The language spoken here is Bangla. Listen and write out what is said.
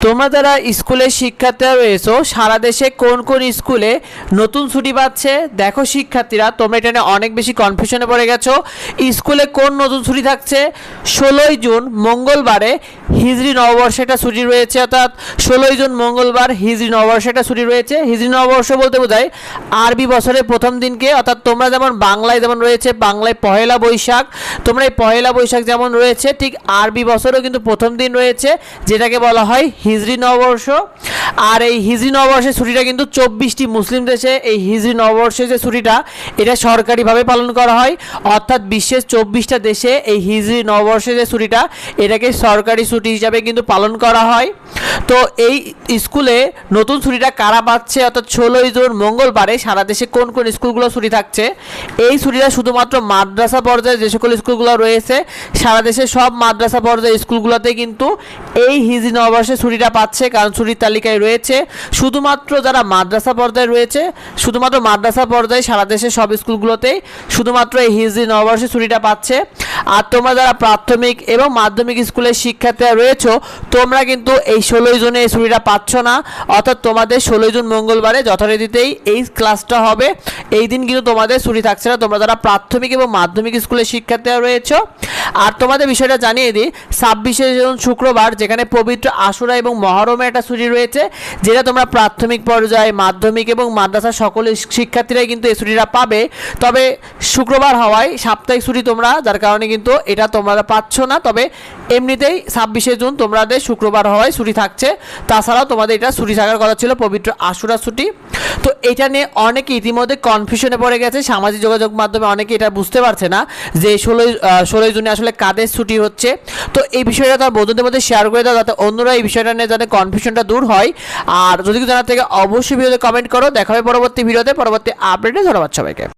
তোমরা যারা স্কুলের শিক্ষার্থীরা রয়েছো সারা দেশে কোন কোন স্কুলে নতুন ছুটি পাচ্ছে দেখো শিক্ষার্থীরা, তোমরা এটা নিয়ে অনেক বেশি কনফিউশনে পড়ে গেছো। স্কুলে কোন নতুন ছুটি থাকছে? 16ই জুন মঙ্গলবারে হিজরি নববর্ষে একটা ছুটি রয়েছে, অর্থাৎ 16ই জুন মঙ্গলবার হিজরি নববর্ষে একটা ছুটি রয়েছে। হিজরি নববর্ষ বলতে বোঝায় আরবি বছরের প্রথম দিনকে, অর্থাৎ তোমরা যেমন বাংলায় যেমন রয়েছে বাংলায় পহেলা বৈশাখ, তোমরা এই পহেলা বৈশাখ যেমন রয়েছে ঠিক আরবি বছরেও কিন্তু প্রথম দিন রয়েছে, যেটাকে বলা হয় হিজরি নববর্ষ। আর এই হিজরি নববর্ষের ছুটিটা কিন্তু 24টি মুসলিম দেশে এই হিজরি নববর্ষের যে ছুটিটা এটা সরকারিভাবে পালন করা হয়, অর্থাৎ বিশ্বের 24টা দেশে এই হিজরি নববর্ষের যে ছুটিটা এটাকে সরকারি ছুটি হিসাবে কিন্তু পালন করা হয়। তো এই স্কুলে নতুন ছুটিটা কারা পাচ্ছে, অর্থাৎ 16ই জুন মঙ্গলবারে সারা দেশে কোন কোন স্কুলগুলো ছুটি থাকছে? এই ছুটিটা শুধুমাত্র মাদ্রাসা পর্যায়ে যে সকল স্কুলগুলো রয়েছে সারা দেশে সব মাদ্রাসা পর্যায়ে স্কুলগুলোতে কিন্তু এই হিজরি নববর্ষে ছুটিটা পাচ্ছে, কারণ ছুটির তালিকায় রয়েছে শুধুমাত্র যারা মাদ্রাসা পর্যায়ে রয়েছে, শুধুমাত্র মাদ্রাসা পর্যায়ে সারা দেশের সব স্কুলগুলোতেই শুধুমাত্র এই হিজরি নববর্ষে ছুটিটা পাচ্ছে। আর তোমরা যারা প্রাথমিক এবং মাধ্যমিক স্কুলের শিক্ষার্থীরা রয়েছো তোমরা কিন্তু এই 16ই জুনে এই ছুটিটা পাচ্ছ না, অর্থাৎ তোমাদের 16ই জুন মঙ্গলবারে যথারীতিতেই এই ক্লাসটা হবে, এই দিন কিন্তু তোমাদের ছুটি থাকছে না তোমরা যারা প্রাথমিক এবং মাধ্যমিক স্কুলের শিক্ষার্থীরা রয়েছো। আর তোমাদের বিষয়টা জানিয়ে দিই, 26শে জুন শুক্রবার যেখানে পবিত্র আশুরা এবং মহরমে একটা ছুটি রয়েছে, যেটা তোমরা প্রাথমিক পর্যায়ে মাধ্যমিক এবং মাদ্রাসার সকল শিক্ষার্থীরাই কিন্তু এই ছুটিটা পাবে। তবে শুক্রবার হওয়ায় সাপ্তাহিক ছুটি তোমরা, যার কারণে কিন্তু এটা তোমরা পাচ্ছ না। তবে এমনিতেই 26শে জুন তোমাদের শুক্রবার হওয়ায় ছুটি থাকছে, তাছাড়াও তোমাদের এটা ছুটি থাকার কথা ছিল পবিত্র আশুরা ছুটি। তো এটা নিয়ে অনেকে ইতিমধ্যে কনফিউশনে পড়ে গেছে, সামাজিক যোগাযোগ মাধ্যমে অনেকে এটা বুঝতে পারছে না যে 16ই জুনে আসলে কাদের ছুটি হচ্ছে। তো এই বিষয়টা তার বন্ধুদের মধ্যে শেয়ার করে দাও, যাতে অন্যরা এই বিষয়টা নিয়ে যাতে কনফিউশনটা দূর হয়। আর যদি জানার থেকে অবশ্যই ভিডিওতে কমেন্ট করো। দেখা হবে পরবর্তী ভিডিওতে, পরবর্তী আপডেটে। ধন্যবাদ সবাইকে।